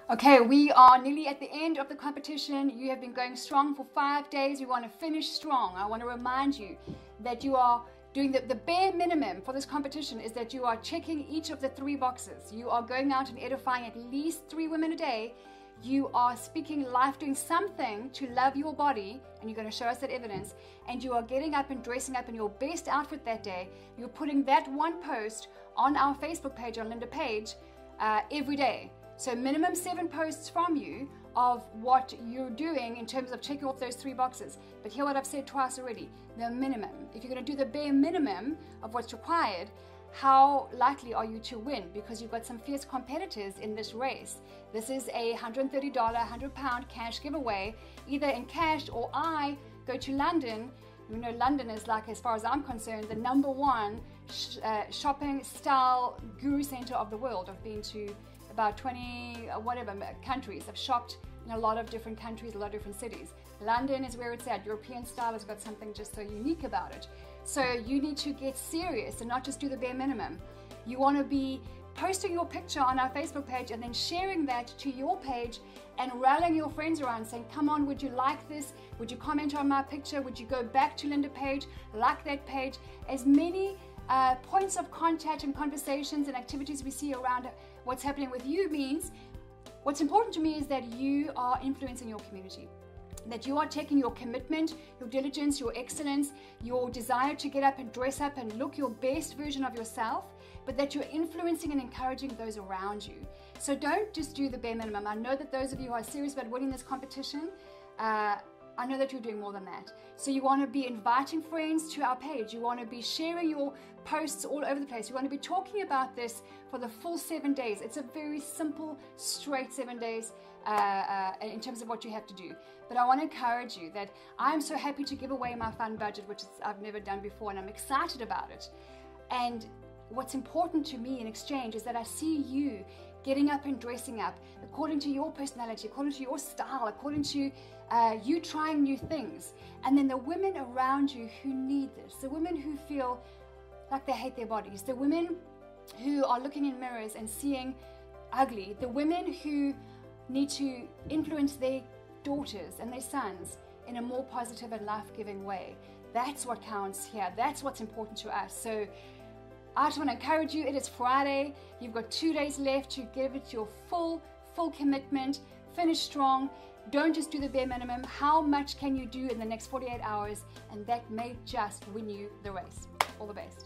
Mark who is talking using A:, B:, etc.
A: Okay, we are nearly at the end of the competition. You have been going strong for 5 days. We want to finish strong. I want to remind you that you are doing the bare minimum for this competition is that you are checking each of the 3 boxes. You are going out and edifying at least 3 women a day. You are speaking life, doing something to love your body, and you're going to show us that evidence. And you are getting up and dressing up in your best outfit that day. You're putting that one post on our Facebook page, on Linda Page, every day. So minimum 7 posts from you of what you're doing in terms of checking off those 3 boxes. But hear what I've said twice already, the minimum. If you're going to do the bare minimum of what's required, how likely are you to win? Because you've got some fierce competitors in this race. This is a $130, £100 cash giveaway, either in cash or I go to London. You know, London is, like, as far as I'm concerned, the #1 shopping style guru center of the world. I've been to about 20 countries. I've shopped in a lot of different countries, a lot of different cities. London is where it's at. European style has got something just so unique about it. So you need to get serious and not just do the bare minimum. You want to be posting your picture on our Facebook page and then sharing that to your page and rallying your friends around, saying, come on, would you like this? Would you comment on my picture? Would you go back to Linda Page, like that page? As many points of contact and conversations and activities we see around what's happening with you means what's important to me is that you are influencing your community, that you are taking your commitment, your diligence, your excellence, your desire to get up and dress up and look your best version of yourself, but that you're influencing and encouraging those around you. So don't just do the bare minimum. I know that those of you who are serious about winning this competition, I know that you're doing more than that. So you want to be inviting friends to our page. You want to be sharing your posts all over the place. You want to be talking about this for the full 7 days. It's a very simple, straight 7 days in terms of what you have to do. But I want to encourage you that I'm so happy to give away my fund budget, which I've never done before, and I'm excited about it. And what's important to me in exchange is that I see you getting up and dressing up according to your personality, according to your style, according to you trying new things. And then the women around you who need this, the women who feel like they hate their bodies, the women who are looking in mirrors and seeing ugly, the women who need to influence their daughters and their sons in a more positive and life-giving way. That's what counts here. That's what's important to us. So I just want to encourage you. It is Friday. You've got 2 days left to give it your full commitment. Finish strong. Don't just do the bare minimum. How much can you do in the next 48 hours? And that may just win you the race. All the best.